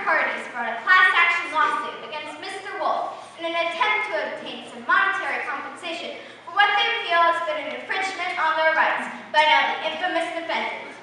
parties brought a class action lawsuit against Mr. Wolf in an attempt to obtain some monetary compensation for what they feel has been an infringement on their rights by now the infamous defendant.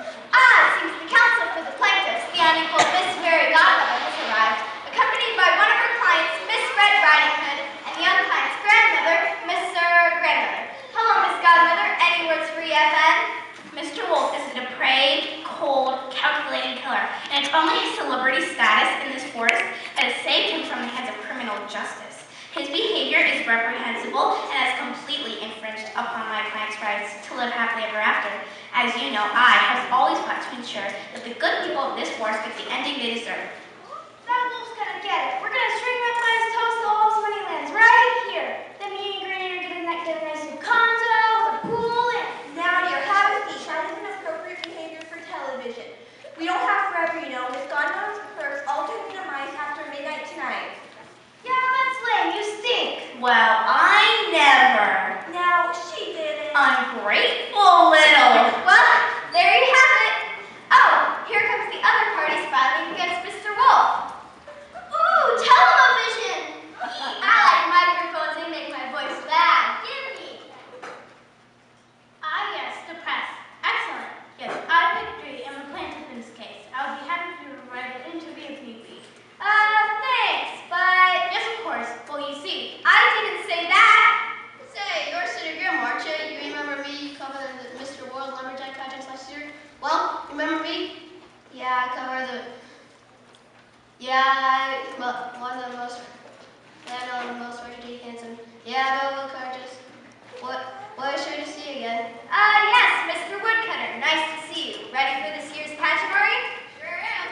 It seems the counsel for the plaintiffs, the unequal Miss Fairy Godmother, has arrived, accompanied by one of her clients, Miss Red Riding Hood, and the young client's grandmother, Mr. Grandmother. Hello, Miss Godmother. Any words for EFN? Mr. Wolf is a depraved, cold, calculating killer, and it's only his celebrity status in this forest that has saved him from the hands of criminal justice. His behavior is reprehensible and has completely infringed upon my client's rights to live happily ever after. As you know, I have always fought to ensure that the good people of this forest get the ending they deserve. That Wolf's gonna get it. We're gonna string up by his toes to all his money lands right here. Then me and Granny are gonna get a nice new condo with a pool and... Now, dear, have a seat. That is inappropriate behavior for television. We don't have forever, you know. Miss Godmother's perks all get minimized after midnight tonight. Yeah, that's lame. You stink. Well, I never. Now, she did it. Ungrateful little. Well, there you have it. Oh, here comes the other parties filing against Mr. Wolf. Ooh, television! I like microphones. They make my voice loud. Give me. Ah, yes, the press. Excellent. Yes, I, Victory, am the plaintiff in this case. I would be happy to provide an interview if need be. Thanks, but... Yes, of course. Well, you see. I didn't say that. Say, you're City Grim, aren't you? You remember me? You covered the Mr. World Lumberjack pageants last year? Well, remember me? Yeah, I covered the... Yeah, one of the most... Yeah, no, the most racially handsome. Yeah, Bill Carges. What is sure to see you again? Yes, Mr. Woodcutter. Nice to see you. Ready for this year's pageantry? Sure am.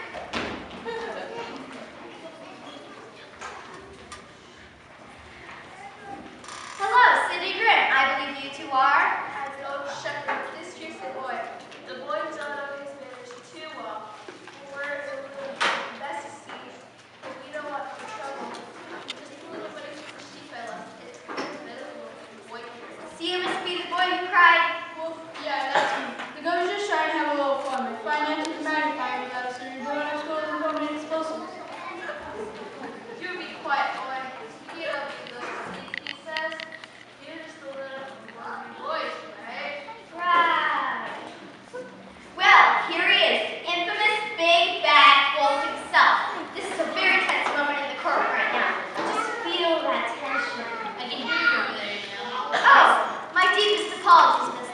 Hello, Cindy Grim. I believe you two are. As an old shepherd, this year's the boy. The boy does not always manage too well. We're a little best to see. But we don't want the trouble. Just a little bit of she fella. It's kind of miserable boy here. See, you must be the boy who cried. Well, yeah, that's me. The governor's just trying to have a little fun. We're financially magnifying without a serious going to school and permanent explosives. You be quiet, boy. You don't be those he says. You're just a little boys, right? Right. Well, here he is, the infamous Big Bad Wolf himself. This is a very tense moment in the courtroom right now. Just feel that tension. I can hear you over there, you know. Oh, my deepest apologies, Miss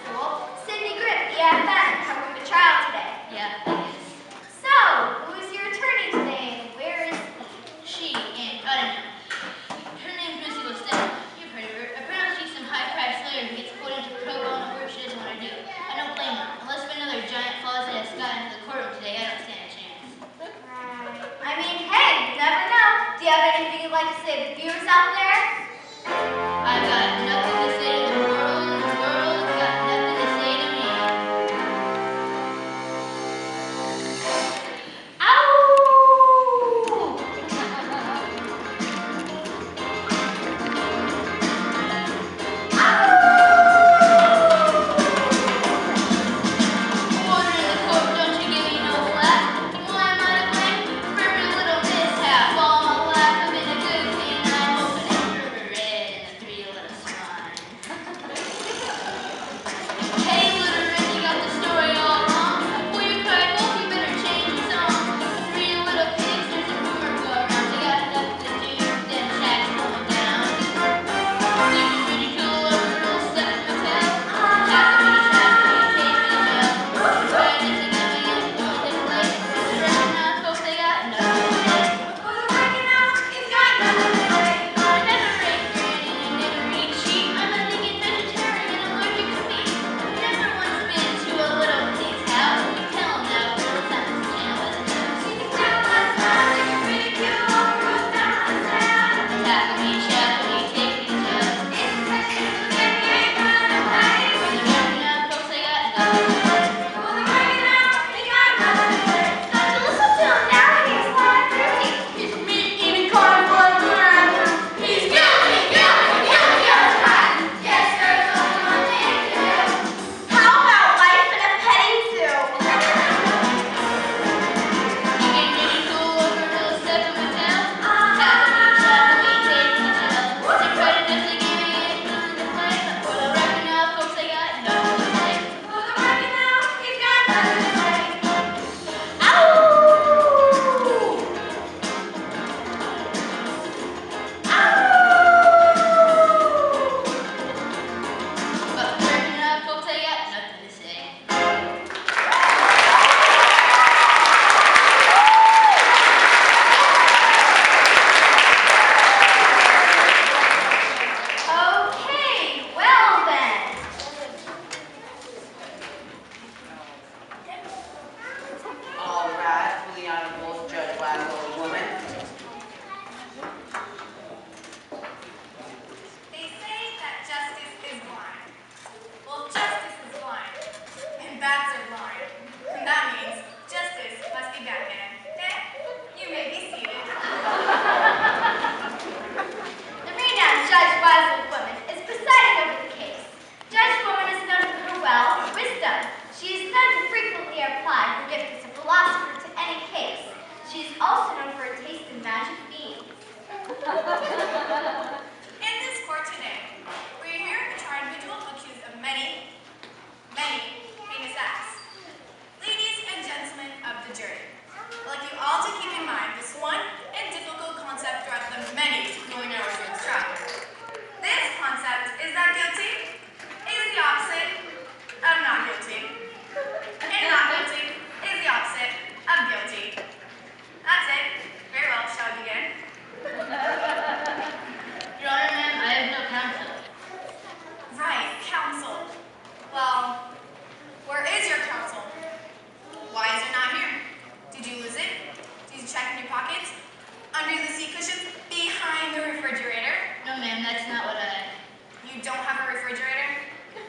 refrigerator?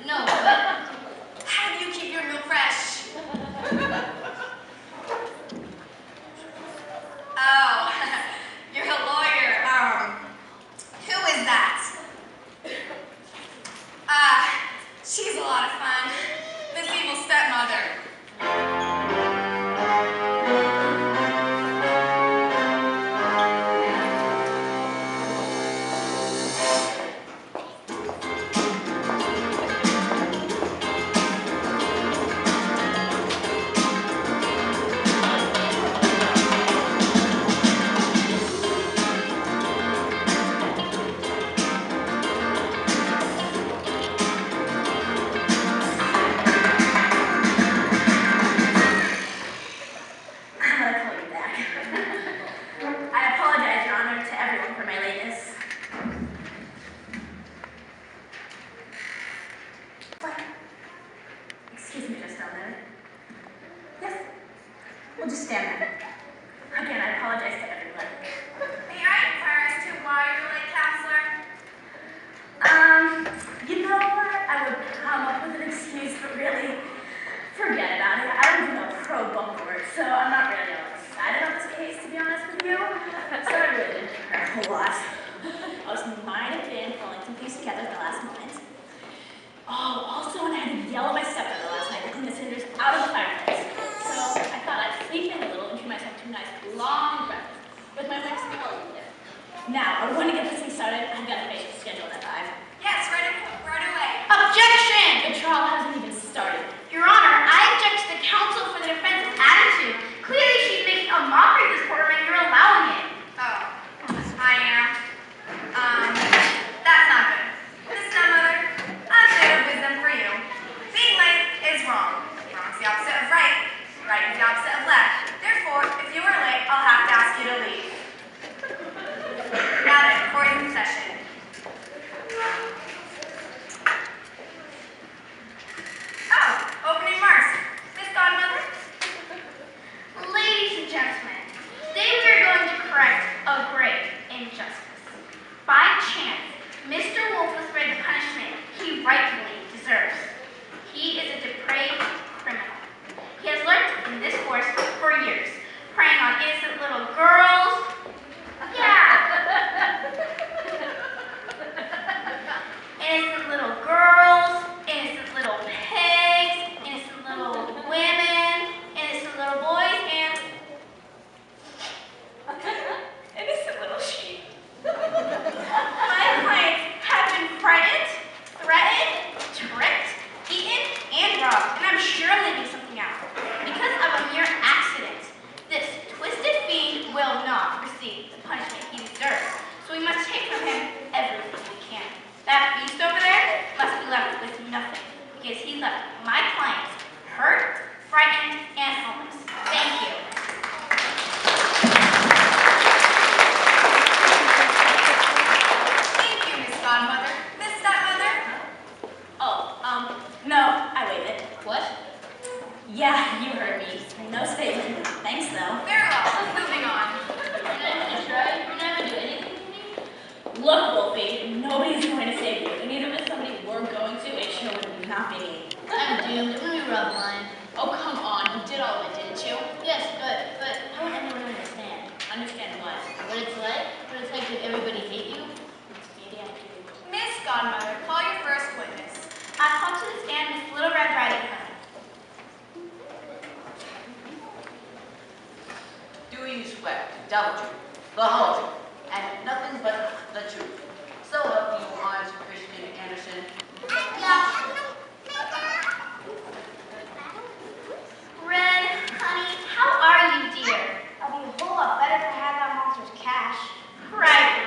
No, but How do you keep your milk fresh? Oh, you're a lawyer. Who is that? She's a lot of fun. This evil stepmother. I'm gonna call you back. I apologize, Your Honor, to everyone for my lateness. What? Excuse me just a minute. Yes? We'll just stand there. Again, I apologize to everyone. May I inquire as to why you're late, Counselor? You know what? I would come up with an excuse, but really, forget about it. I don't do no pro bono work, so I'm not really all excited about this case, to be honest with you. So I really didn't care a whole lot. I was might have been pulling some things together at the last moment. Oh, also when I had to yell at my stepmother last night to clean the cinders out of the fireplace. So I thought I'd sleep in a little and treat myself to a nice long breakfast with my wife's colleague there. Now, I want to get this thing started. I've got a patient scheduled at 5. Yes, right away. Objection! The trial hasn't even started. Your Honor, I object to the counsel for the defense's attitude. Clearly she's making a mockery of this courtroom and you're allowing it. Oh, I am. That's not good. Miss Stepmother, a bit of wisdom for you. Being late is wrong. Wrong's the opposite of right. Right is the opposite of left. Therefore, if you are late, I'll have to ask you to leave. Now then, court is in session. Oh, opening remarks. Miss Godmother? Ladies and gentlemen, today we are going to correct a great injustice. By chance, Mr. Wolf was spared the punishment he rightfully deserves. He is a depraved criminal. He has lurked in this force for years, preying on innocent little girls. Innocent little girls, innocent little pigs, innocent little women, innocent little boys, and Innocent little sheep. My clients have been frightened, threatened, tricked, eaten, and robbed, and I'm sure I'm leaving something out. Because of a mere accident, this twisted fiend will not receive the punishment he deserves. So we must take from him everything we can. That beast over there must be left with nothing, because he left my clients hurt, frightened, and homeless. Thank you. Thank you, Miss Godmother. Miss Stepmother? Oh, no, I waited. what? Yeah, you heard me. No statement. Thanks, though. Very well. Moving on. You're not gonna try? You're not gonna do anything for me? Look, Wolfie, nobody's going to save you. And even if somebody were going to, it sure would not be me. I'm doomed. I'm gonna be robbed blind. Oh, come on. You did all of it, didn't you? Yes, but I want everyone to understand Understand what? what it's like. What it's like to everybody hate you. Maybe I do. Miss Godmother, call your first witness. I call to the stand Miss Little Red Riding Hood. Do you swear to tell the truth, the whole truth, and nothing but the truth? So help you, honest Christian Anderson. Red, honey, how are you, dear? I'll be a whole lot better if I had that monster's cash. Right.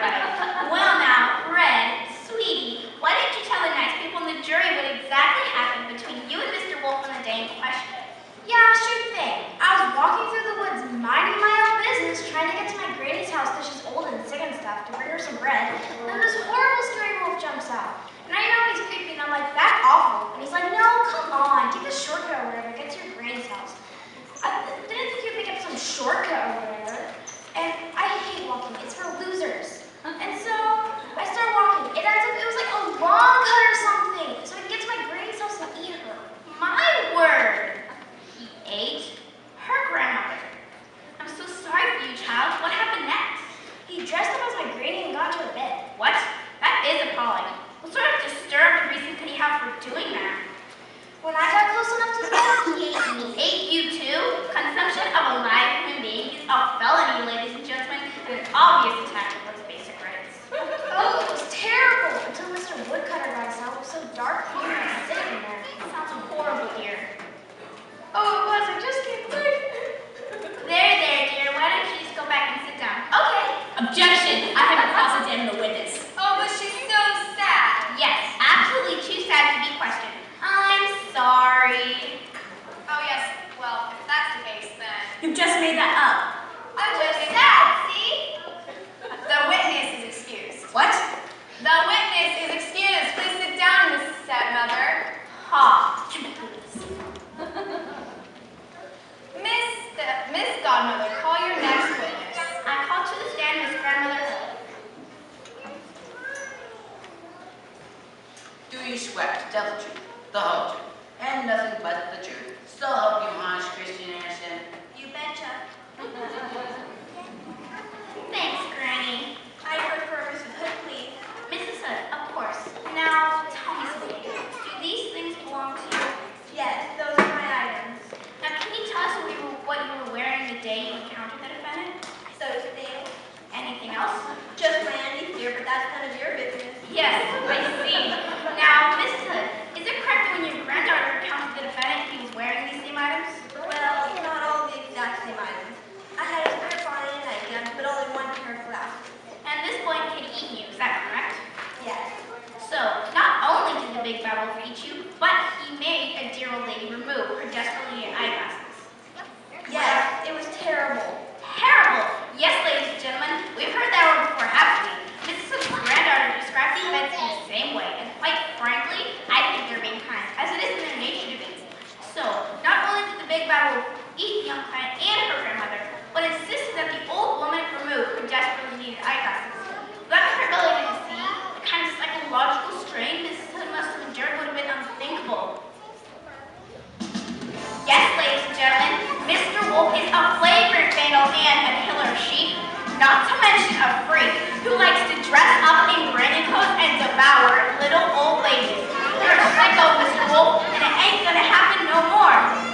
Well now, Red, sweetie, why didn't you tell the nice people in the jury what exactly happened between you and Mr. Wolf on the day in question? Yeah, sure thing. I was walking through the woods, minding my own business, trying to get to my granny's house because she's old and sick and stuff, to bring her some bread. And then this horrible stray wolf jumps out. And I know he's creepy, and I'm like, that's awful. And he's like, no, come on, take the shortcut or whatever, get to your granny's house. I didn't think you'd pick up some shortcut or whatever. And I hate walking, it's for losers. And so I start walking. It ends up, it was like a long cut or something. tell the truth, the whole truth, and nothing but the truth. So help you, honest Christian Anderson. You betcha. Thanks, Granny. I prefer Mrs. Hood, please. Mrs. Hood, of course. Now, tell me something. Do these things belong to you? Yes, those are my items. Now, can you tell us what you were wearing the day you encountered the defendant? Those things. Anything else? Just my undies, dear, but that's none of your business. Yes, I see. Now, Mrs. Hood, is it correct that when your granddaughter encountered the defendant, he was wearing these same items? Well, not all the exact same items. I had a strip on and a nightgown, but only one pair of glasses. And this boy can eat you, is that correct? Yes. So, not only did the big bad wolf eat you, but he made a dear old lady remove her desperately needed eyeglasses. Yes, it was terrible. Terrible! Yes, ladies and gentlemen, we've heard that word before, haven't we? Mrs. Hood's granddaughter described the events in the same way, and quite frankly, I think they're being kind, as it is in their nature to be. So, not only did the big bad wolf eat the young client and her grandmother, but insisted that the old woman remove her desperately needed eyeglasses. Without her ability to see, the kind of psychological strain Mrs. Hood must have endured would have been unthinkable. Yes, ladies and gentlemen, Mr. Wolf is a flagrant vandal and a killer of sheep, not to mention a freak who likes to dress up in granny clothes and devour little old ladies. You're a psycho, Mr. Wolf, and it ain't gonna happen no more.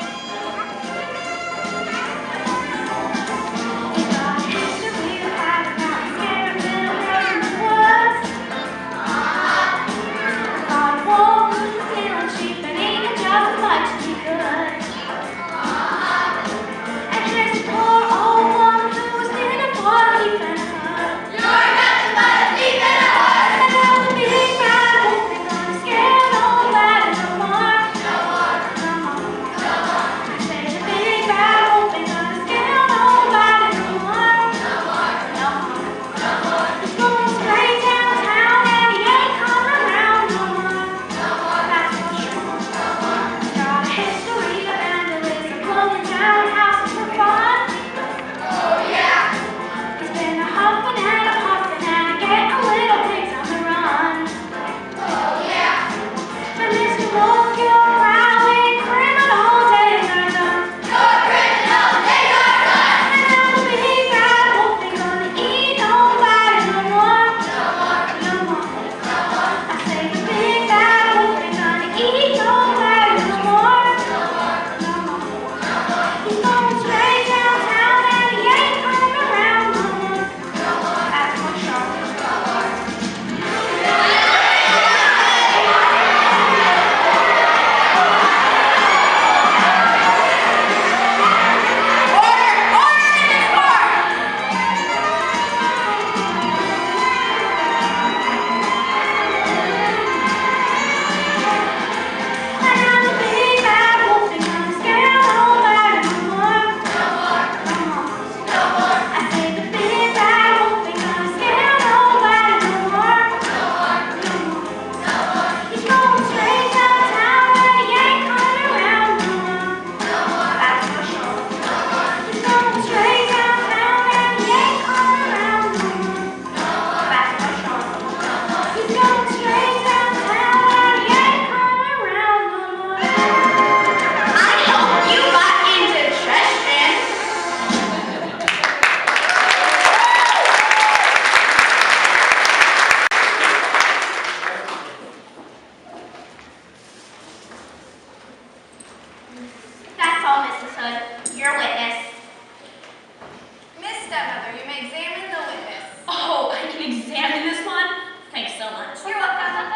That's all, Mrs. Hood. Your witness. Miss Stepmother, you may examine the witness. Oh, I can examine this one? Thanks so much. You're welcome.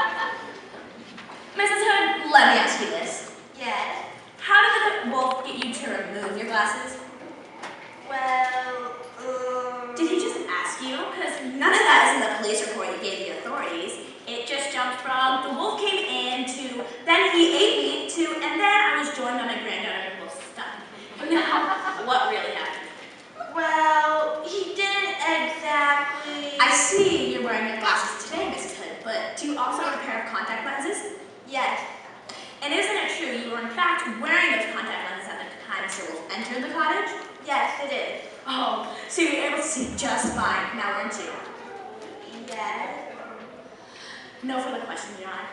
Mrs. Hood, let me ask you this. Yes. How did the wolf get you to remove your glasses? Well, Did he just ask you? Because none of that is in the police report you gave the authorities. It just jumped from the wolf came in to, then he ate me to, and then I was joined by my granddaughter and wolf stuff. Now, what really happened? Well, he didn't exactly. I see you're wearing your glasses today, Mrs. Hood, but do you also have a pair of contact lenses? Yes. And isn't it true you were in fact wearing those contact lenses at the time Mr. Wolf entered the cottage? Yes, it is. Oh, so you were able to see just fine, now weren't you? Yes. No further questions, Your Honor.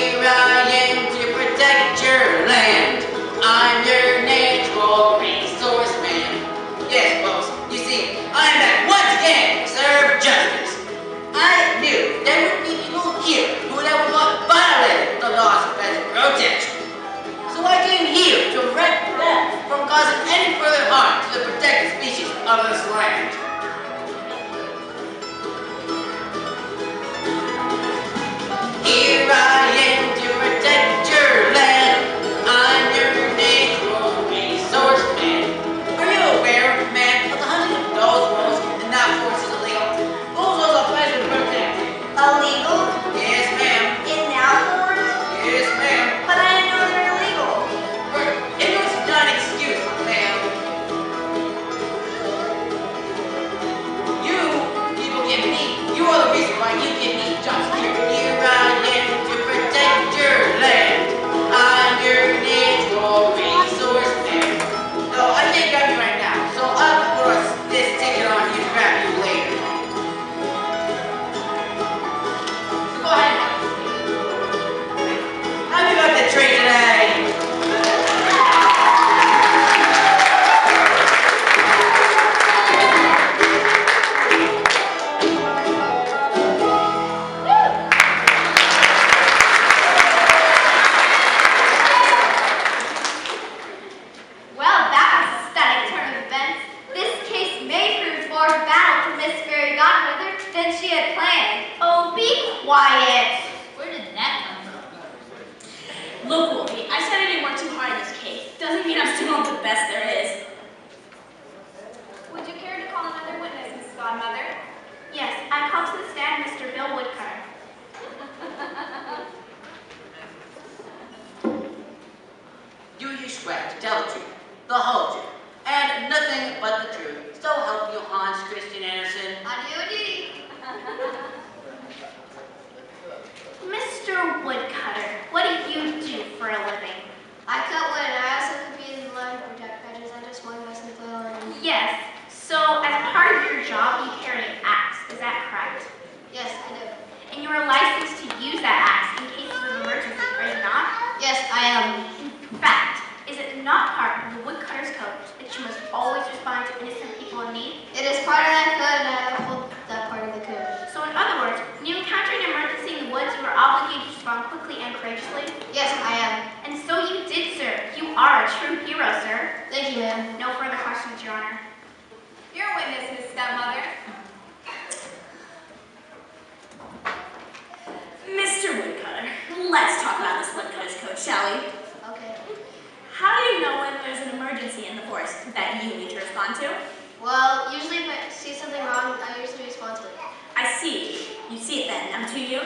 Here I am to protect your land. I'm your natural resource man. Yes, folks, you see, I'm back once again to serve justice. I knew there would be people here who would violate the laws of pest protection. So I came here to prevent them from causing any further harm to the protected species of this land. Here I am to protect your land. I'm your natural resource man. Are you aware, man, of the hunting of those wolves and not forces illegal? Those wolves are pleasure protected. Illegal? Yes, ma'am. In our forest? Yes, ma'am. But I didn't know they're illegal. Ignorance is not an excuse, ma'am. You people give me. You are the reason why you give me jobs here. Here I am to protect your land. I'm your natural resource man. No, I can't grab you right now, so I'll put this ticket on you to grab you later. So go ahead. Have you got the tree today? Well, that was a stunning turn of events. This case may prove more of a battle for Miss Fairy Godmother than she had planned. Oh, be quiet. Where did that come from? Look, Wolfie, I said I didn't work too hard in this case. Doesn't mean I'm still not the best there is. Would you care to call another witness, Miss Godmother? Yes, I call to the stand Mr. Bill Woodcutter. Do you swear to tell the truth, the whole truth, and nothing but the truth? So help you, Hans Christian Andersen. I do indeed. Mr. Woodcutter, what do you do for a living? I cut wood and I also compete in the line project pageants. I just won best in the and Yes, so as part of your job, you carry an axe, is that correct? yes, I do. And you are licensed to use that axe in cases of emergency, are you not? Yes, I am. In fact, is it not part of the woodcutter's code that you must always respond to innocent people in need? It is part of that code and I uphold that part of the code. So in other words, when you encounter an emergency in the woods, you are obligated to respond quickly and courageously? Yes, I am. And so you did, sir. You are a true hero, sir. Thank you, ma'am. No further questions, Your Honor. You're a witness, Miss Godmother. Mr. Woodcutter, let's talk about this woodcutter's code, shall we? Okay. How do you know when there's an emergency in the forest that you need to respond to? Well, usually if I see something wrong, I usually respond to it. I see. You see it then, do you?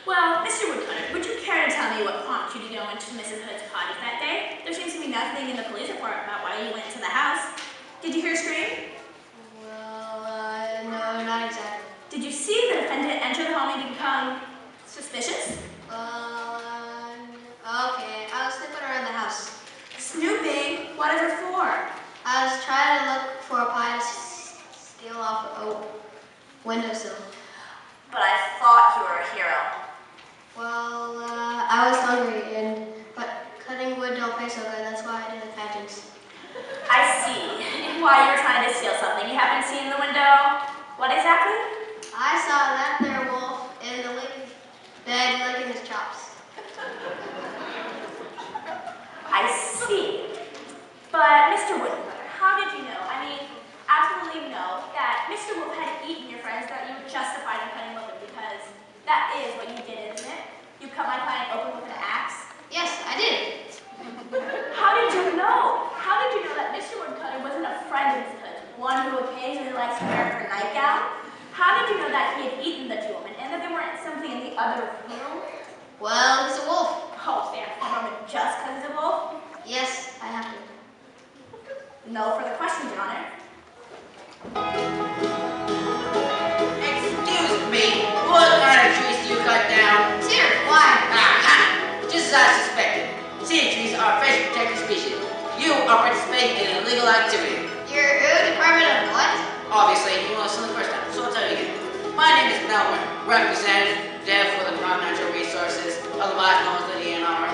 Well, Mr. Woodcutter, would you care to tell me what prompted you to go into Mrs. Hood's cottage that day? There seems to be nothing in the police report about why you went to the house. Did you hear a scream? Well, no, not exactly. Did you see the defendant enter the home and become suspicious? Okay. I was snooping around the house. Snooping? Whatever for? I was trying to look for a pie to steal off a windowsill. But I thought you were a hero. Well, I was hungry, but cutting wood don't pay so good. That's why I did the pageants. I see. Why you were trying to steal something you happened to see in the window. What exactly? I saw that there wolf in the bed licking his chops. I see. But Mr. Woodcutter, how did you know? I mean, absolutely know that Mr. Wolf had eaten your friends, that you were justified in cutting open because that is what you did, isn't it? You cut my client open with an axe. Yes, I did. How did you know? How did you know that Mr. Woodcutter wasn't a friend of Mrs. Hood, one who occasionally likes to wear her nightgown? How did you know that he had eaten the two women and that there weren't something in the other room? Well, he's a wolf. Oh, stand for a just because he's a wolf? Yes, I have to. No further questions, Your Honor. Excuse me, what kind of trees do you cut down? Sir, why? Aha! Just as I suspected. Cedar trees are a fresh protected species. You are participating in an illegal activity. You're who? Department of what? Obviously, you want to listen the first time, so I'll tell you again. My name is Melbourne, representative deaf for the prime natural resources, otherwise known as the DNR.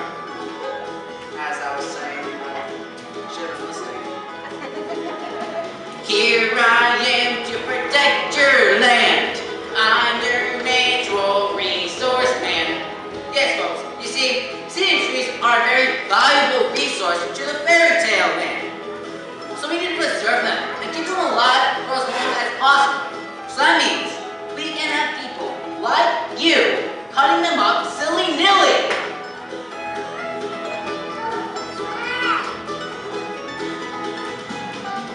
As I was saying, should have listened. Here I am to protect your land. I'm your natural resource man. Yes, folks, you see, scenic trees are a very valuable resource to the fairy tale land. So we need to preserve them and keep them alive for as long as possible. So that means we can have people like you cutting them up silly-nilly.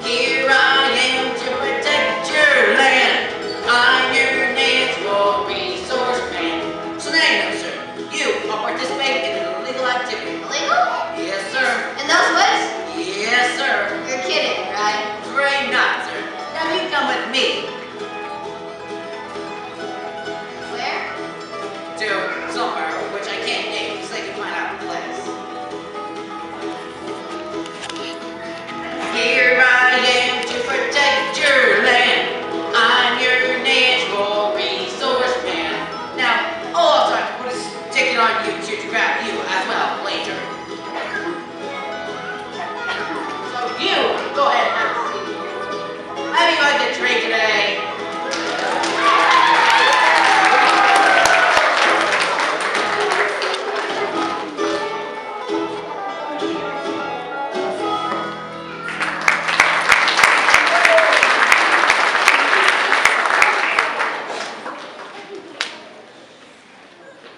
Here I am to protect your land. I'm your natural resource man. So now you know, sir, you are participating in an illegal activity. Illegal? Yes, sir. In those woods? Yes, sir. You're kidding, right? Afraid not, sir. Now you come with me Where? to somewhere which I can't name so they can find out the place. Here I am to protect your land. I'm your natural resource man. Now, all I'll try to put is take it on you to grab you as well later. So you, go ahead and have a seat. How do you like the tree today?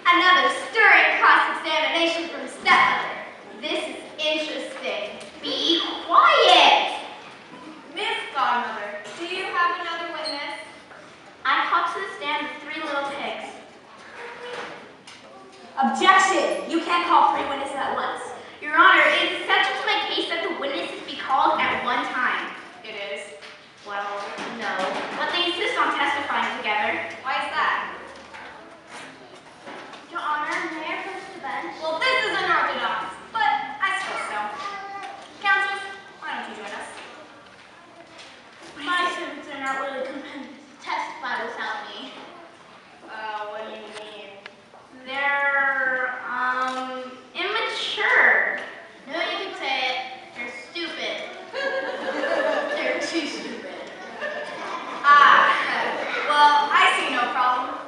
Another stirring cross-examination from stepmother. This is interesting. Be quiet! Miss Godmother, do you have another witness? I called to the stand the 3 little pigs. Objection! You can't call 3 witnesses at once. Your Honor, it is essential to my case that the witnesses be called at one time. It is? Well, no. But they insist on testifying together. Why is that? Your Honor, may I approach the bench? Well, this is unorthodox, but I suppose so. Counsel, why don't you join us? My students are not really competent to testify without me. What do you mean? They're, immature. No, you can say it. They're stupid. They're too stupid. Well, I see no problem.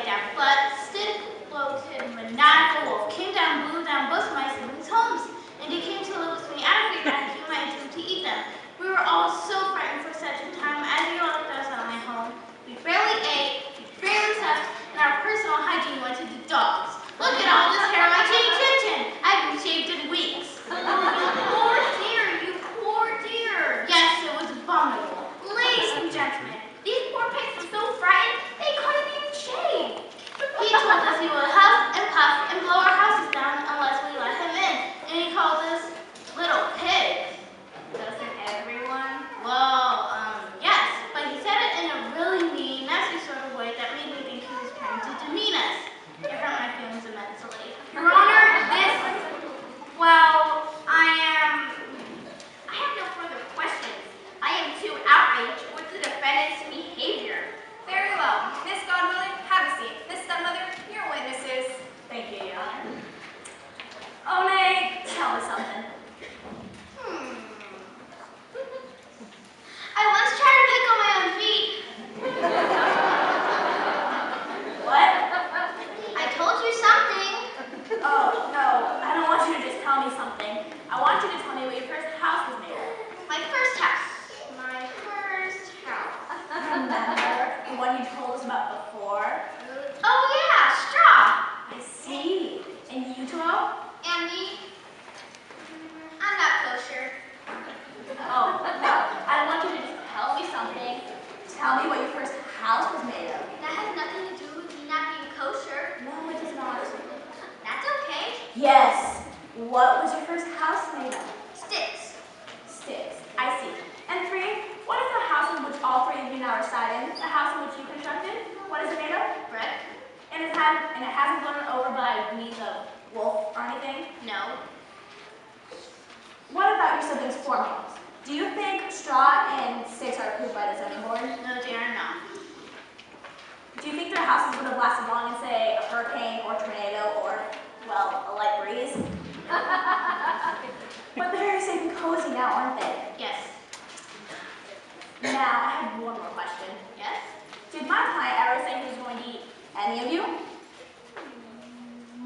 lay down, but stick-bloated, maniacal wolf came down, blew down both of my siblings' homes, and he came to live with me out of fear that he might do to eat them. We were all so frightened for such a time as he locked us out of my home. We barely ate, we barely slept, and our personal hygiene went to the dogs. Look at all this hair on my chin. I've been shaved in weeks. You poor dear. Yes, it was abominable. Ladies and gentlemen, these poor pigs were so frightened they couldn't even shave. He told us he would huff and puff and blow our houses down unless we let him in, and he called us little pigs. Doesn't everyone? Well, yes, but he said it in a really mean, nasty sort of way that made me think he was trying to demean us. It hurt my feelings immensely. Your Honor, I have no further questions. I am too outraged with the defendant's behavior. Very well. Miss Godmother, have a seat. Miss Stepmother, your witnesses. Thank you, Your Honor. Oh, May, tell me something. I once tried to pick on my own feet. What? I told you something. Oh, no, I don't want you to just tell me something. I want you to tell me what your first house was made of. My first house. My first house. Remember the one you told us about before? Oh yeah, straw. I see. And you, Joel? And me? I'm not kosher. Oh, no. I want you to just tell me something. Tell me what your first house was made of. That has nothing to do with me not being kosher. No, it does not. That's okay. Yes. What was your first house made of? Sticks. Sticks. I see. And 3, what is the house in which all 3 of you now reside in? The house in which you constructed? What is it made of? Brick? And it hasn't blown over by weeds of wolf or anything? No. What about your siblings' form homes? Do you think straw and sticks are approved by the zoning board? No, dear, no. Do you think their houses would have lasted long in, say, a hurricane or tornado or, well, a light breeze? But they're very safe and cozy now, aren't they? Yes. Now, I have one more question. Yes? Did my client ever say he was going to eat any of you?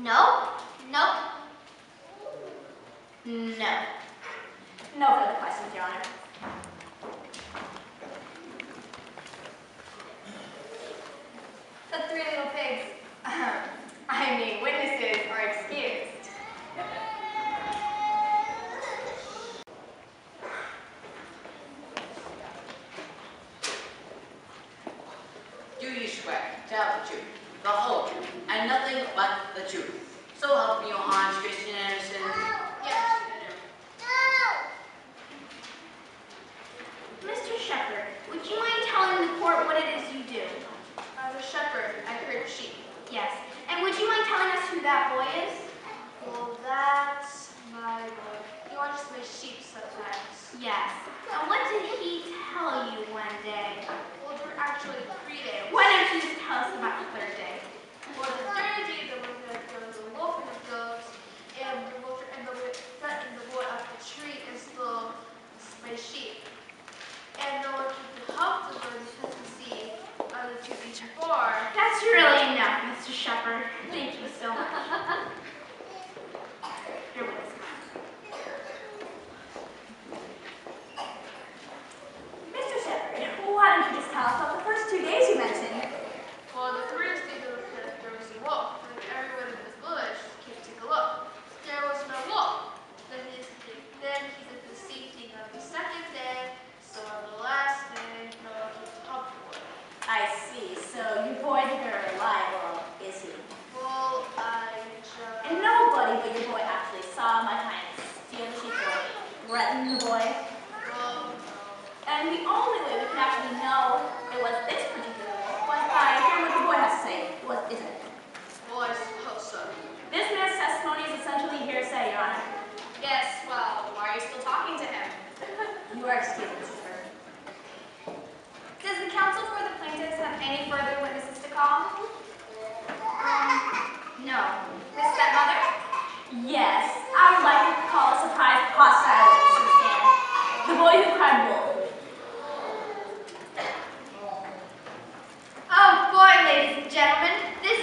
No. Nope. No. No further questions, Your Honor. The 3 little pigs, witnesses are excused. Do you swear to tell the truth, the whole truth, and nothing but the truth? So help me, Hans Christian Andersen. Yes. Mr. Shepherd, would you mind telling the court what it is you do? As a shepherd, I herd sheep. Yes. And would you mind telling us who that boy is? Well, that's my boy. He watches my sheep sometimes. Yes. And what did he tell you one day? Well, there were actually 3 days. Why don't you just tell us about the third day? Well, the 3rd day, there was a wolf and a goat, and the wolf threatened the boy up the tree and stole my sheep. And no one could help the bird because you see, the 2 beach before. That's really enough, Mr. Shepherd. Thank you so much. Your witness. Mr. Shepherd, why don't you just tell us about the first 2 days you mentioned? Well, the 1st day, there was a wolf, and everyone in the village came to take a look. There was no wolf. Then he did the same thing on the 2nd day, so on the last day, no one came to help the boy. I see. So your boy's very reliable, is he? Well, I just... And nobody but your boy actually saw my client steal the sheep or threaten the boy. Well, no. And the only way we can actually know it was this particular wolf was by hearing what the boy has to say, isn't it? Well, I suppose so. This man's testimony is essentially hearsay, Your Honor. Yes, well, why are you still talking to him? You are excused, Mr. Bird. Does the counsel for the plaintiffs have any further witnesses to call? No. Miss Stepmother? Yes, I would like to call a surprise hostile witness to the stand. The boy who cried wolf. Oh boy, ladies and gentlemen, this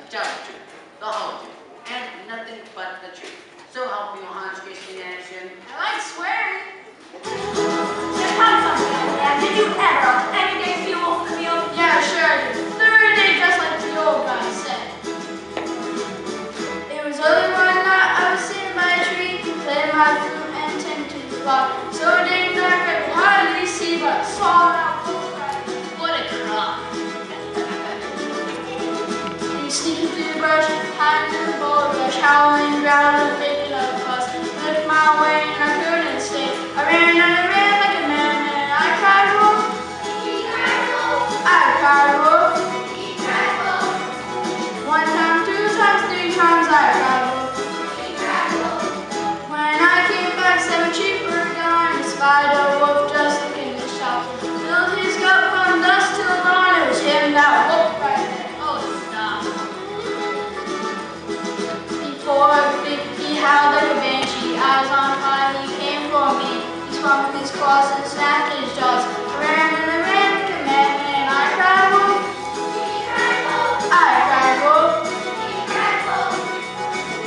tell the truth, the whole truth, and nothing but the truth. So help you, Hans Christian Andersen. I like swearing. Just have something like that. Did you ever, any day, see a wolf in the field? Yeah, sure I did. Third day, just like the old guy said. It was early one night, I was sitting by a tree, playing my flute and tending to the flock. So dang dark, I could hardly see, but I saw that wolf right. What a crock. He was sneaking through the brush, hiding in the bulrush, howling, growling, making a fuss. Looked my way and I couldn't stay. I ran like a madman. I cried wolf. I cried wolf. One time, two times, three times I cried wolf. When I came back, 7 sheep were gone. The spider wolf just looking to shop. Filled his cup from dusk till dawn. It was him that wolf right there. Oh, stop. Before he howled like a banshee, eyes on fire, he came for me. He swung with his claws and snapped his jaws. I ran like a madman, and I cried wolf. I cried wolf.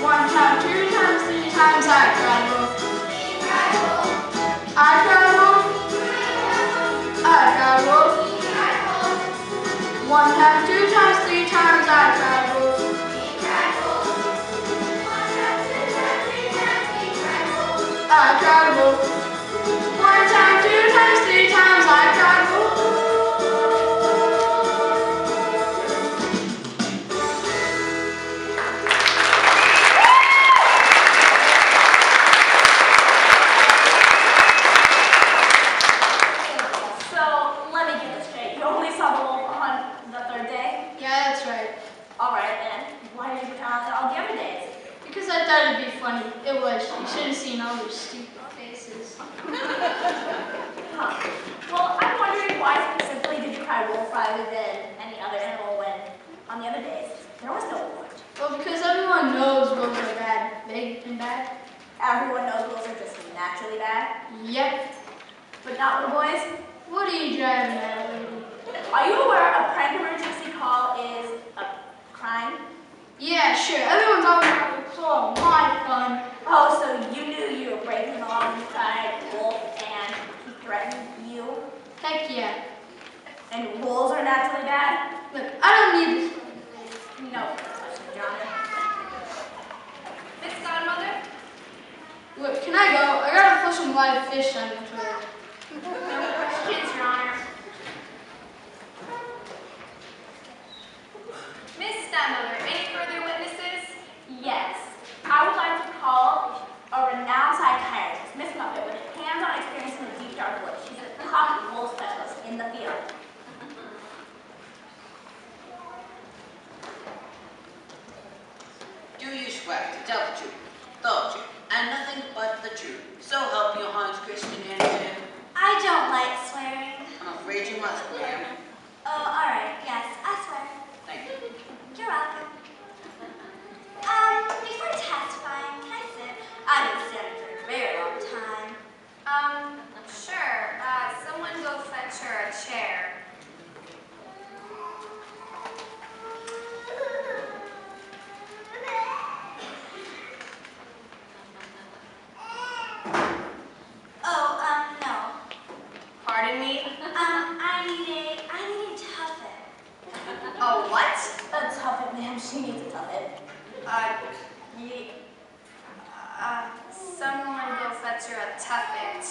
One time, two times, three times I cried wolf. I cried wolf. I cried wolf. One time, two times, three times I cried wolf. I cried wolf. One time, two times, three times I cried wolf. So, let me get this straight. You only saw the wolf on the 3rd day? Yeah, that's right. Alright then. Why did you put on all the other days? Because I thought it'd be funny. It was. You should have seen all their stupid faces. Huh. Well, I'm wondering why specifically did you cry wolf rather than any other animal when on the other days there was no wolf? Well, because everyone knows wolves are bad. Big and bad. Everyone knows wolves are just naturally bad, Yep. but not little boys. What are you driving at, lady? Are you aware a prank emergency call is a crime? Yeah, sure. Everyone's always having so my fun. Oh, so you knew you were breaking alongside wolf and he threatened you? Heck yeah. And wolves are naturally bad? Look, I don't need this. No, Your Honor. Miss Godmother? Look, can I go? I gotta flush some live fish on the toilet. No questions, Your Honor. Miss Steinmother, any further witnesses? Yes. I would like to call a renowned psychiatrist, Miss Muppet, with hands-on experience in the deep dark woods. She's a top wolf specialist in the field. Do you swear to tell the truth, the whole truth, and nothing but the truth? So help you, Hans Christian Andersen. I don't like swearing. I'm afraid you must, ma'am. Oh, all right. Yes, I swear. Thank you. You're welcome. Before testifying, can I sit? I've been standing for a very long time. Sure. Someone go fetch her a chair. Oh, no. Pardon me? I need a tuffet. Oh, what? A tuffet, ma'am. She needs a tuffet. Someone go fetch her a tuffet.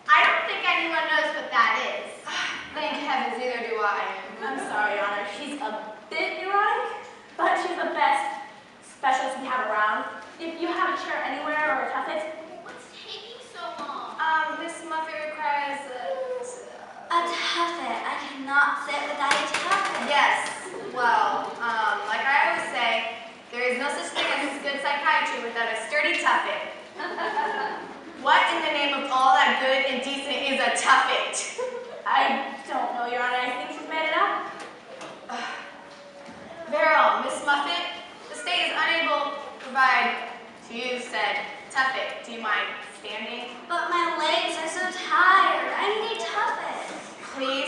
I don't think anyone knows what that is. Thank heavens, neither do I. I'm sorry, Your Honor. She's a bit neurotic, but she's the best specialist we have around. If you have a chair anywhere or a tuffet, What's taking so long? Miss Muffet requires A tuffet. I cannot sit without a tuffet. Yes. Well, like I always say, there is no such thing as good psychiatry without a sturdy tuffet. What in the name of all that good and decent is a tuffet? I don't know, Your Honor. I think she's made it up. Very well, Miss Muffet. The state is unable to provide to you said tuffet. Do you mind standing? But my legs are so tired. I need a tuffet. Please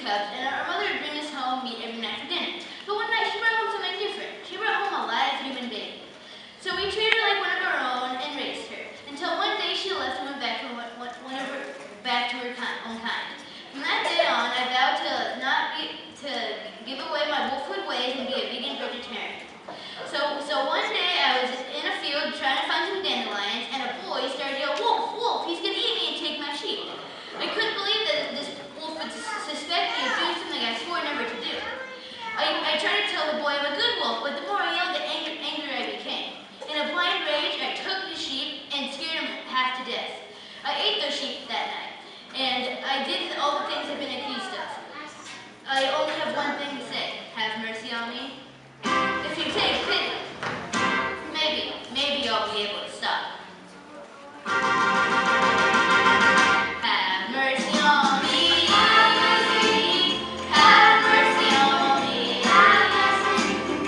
cubs, and our mother would bring us home meat every night for dinner. But one night she brought home something different. She brought home a live human baby. So we treated her like one of our own and raised her, until one day she left and went back to her own kind. From that day on, I vowed to give away my wolfhood ways and be a vegan vegetarian. So one day I was in a field trying to find some dandelions, and a boy started yelling, "Wolf, wolf, he's gonna eat me and take my sheep." I couldn't believe that this wolf would suspect me of doing something I swore never to do. I tried to tell the boy I'm a good wolf, but the more I yelled, the angrier I became. In a blind rage, I took the sheep and scared him half to death. I ate those sheep that night, and I did all the things I've been accused of. I only have one thing to say: have mercy on me. If you take pity, maybe I'll be able to stop. Have mercy on me. Have mercy on me. Have mercy.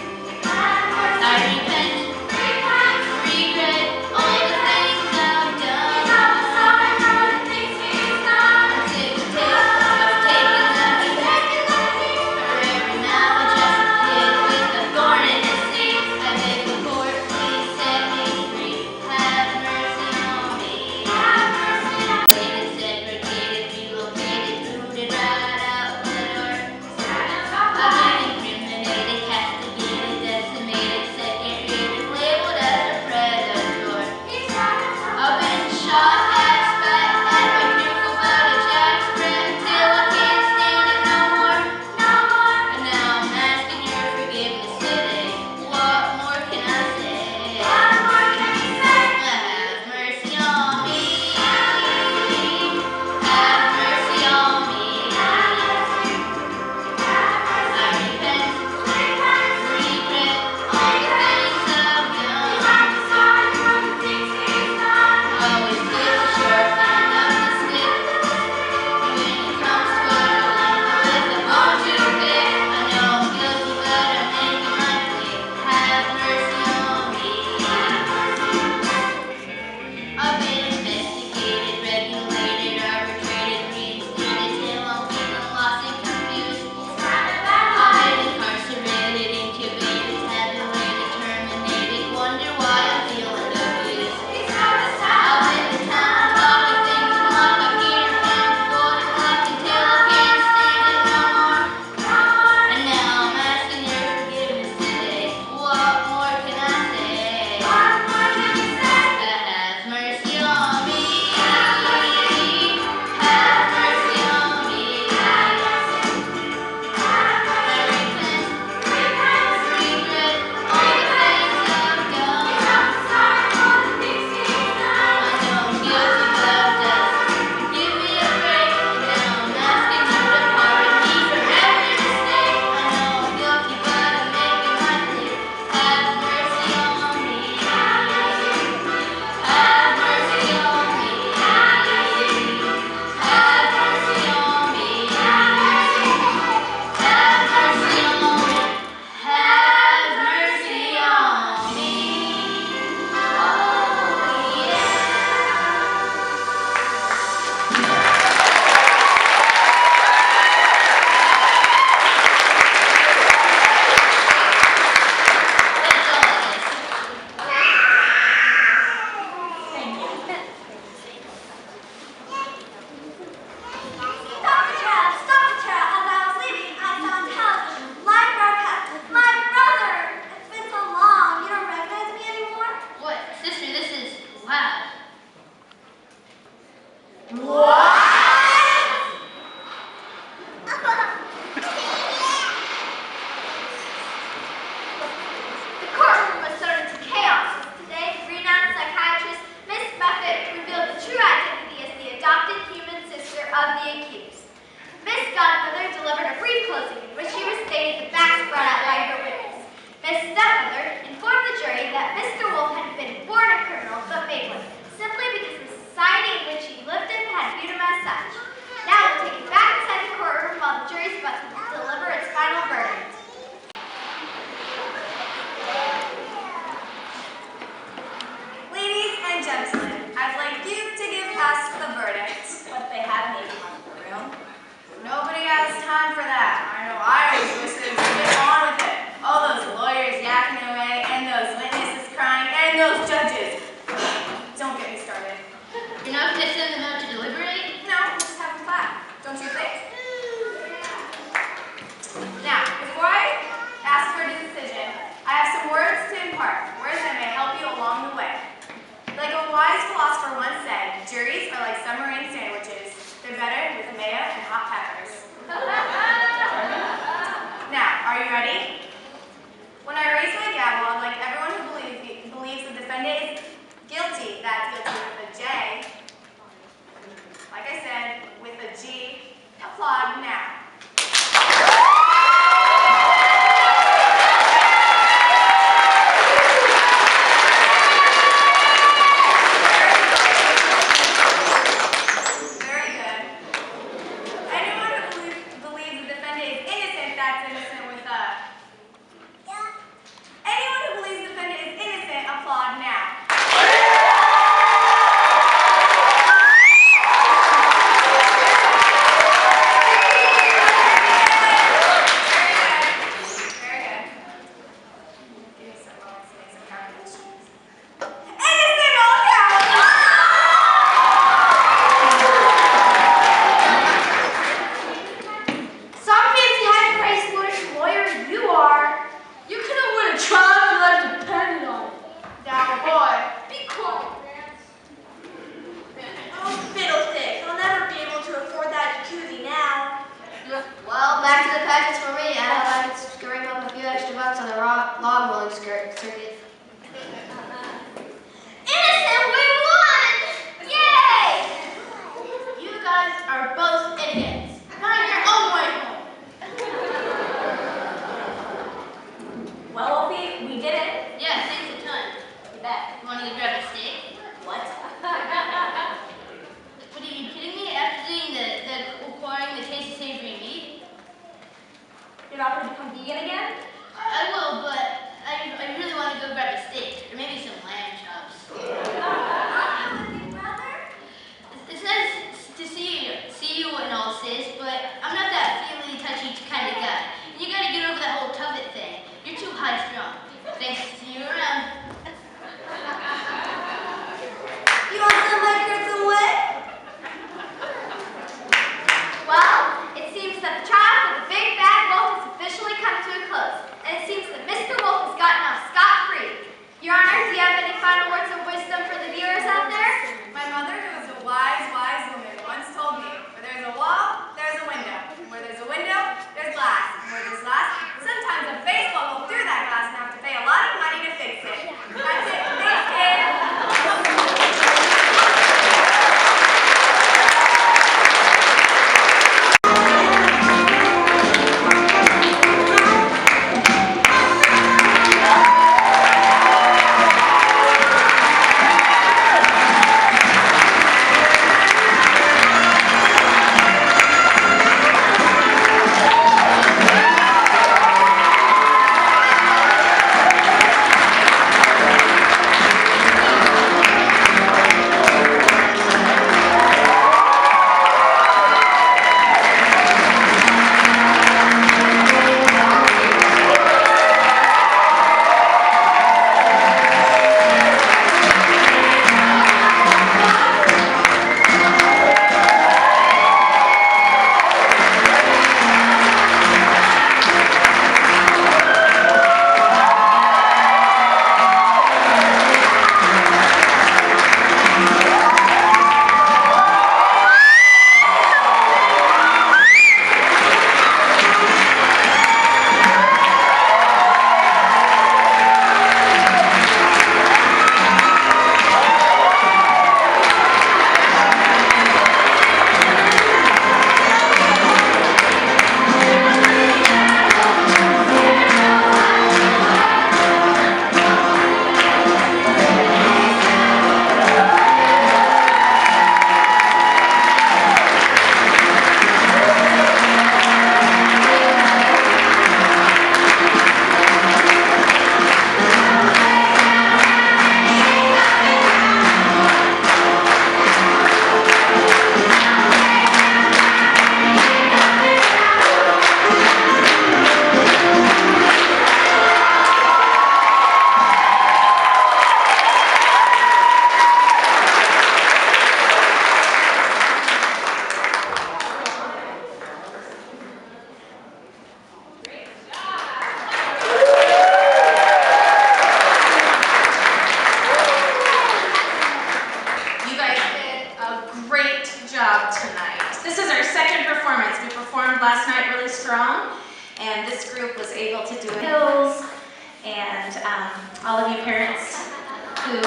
the packets for me, and I hope I can scrape up a few extra bucks on the log rolling circuit. Innocent, we won! Yay! You guys are both idiots. Find your own way home. Well, Wolfie, we did it. Yeah, thanks a ton. You bet. You want to go grab a steak? What? What, are you kidding me? After doing the acquiring the taste of savory meat? You're not going to become vegan again? I will, but I really want to go grab a steak, or maybe some lamb chops. It's nice to see you and all, sis, but I'm not that feely, touchy kind of guy. And you gotta get over that whole tuffet thing. You're too high strung. Thanks. See you around. You want some of my crystal wood? Well, it seems that the trial for the big bad wolf has officially come to a close, and it seems that Mr. Wolf has gotten off scot-free. Your Honor, do you have any final words of wisdom for the viewers out there? My mother, who was a wise, wise woman, once told me, where there's a wall, there's a window. And where there's a window, there's glass. And where there's glass, sometimes a baseball will through that glass and have to pay a lot of money to fix it. That's it. Thanks, kid. all of you parents who,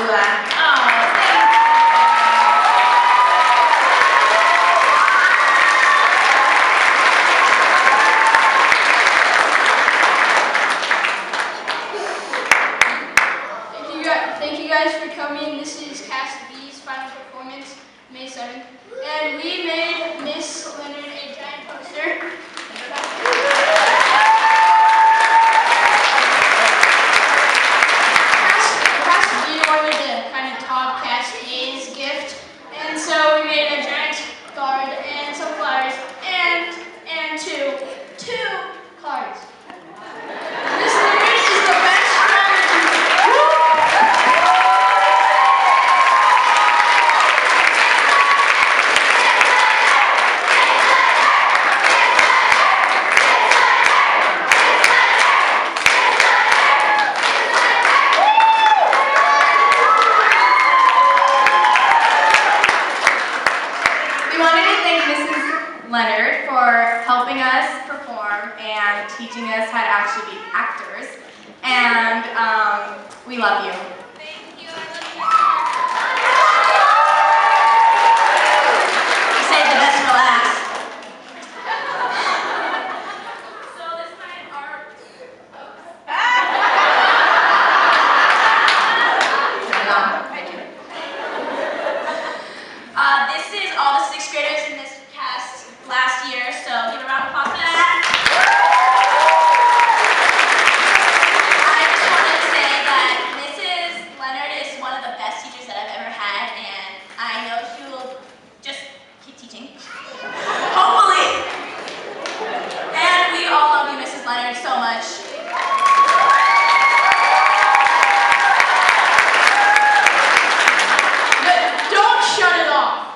Thank you guys for coming. This is Cast B's final performance, May 7th. And we made Miss Leonard a giant poster. Cast B wanted to kind of talk and teaching us how to actually be actors. And we love you. Thank you. I love you. You saved the best for last. So this night our This is all the 6th graders in this cast last year, so give a round of applause for that. I just wanted to say that Mrs. Leonard is one of the best teachers that I've ever had, and I know she will just keep teaching. Hopefully. And we all love you, Mrs. Leonard, so much. Don't shut it off.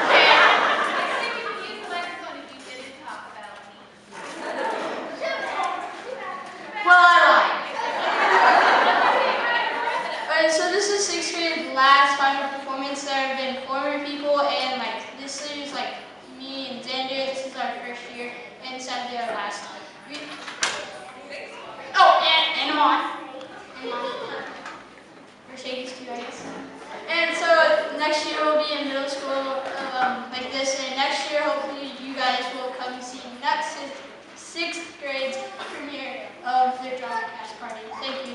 next thing you would use the microphone if you didn't talk about me. Well, I lied. Alright, so this is 6th grade last final performance. There have been former people, and like this is like me and Xander. This is our first year, and Saturday our last time. Oh, and Amon. Mercedes too, I guess. And so next year we'll be in middle school like this, and next year hopefully you guys will come see next 6th grade's premiere of their drama cast party. Thank you.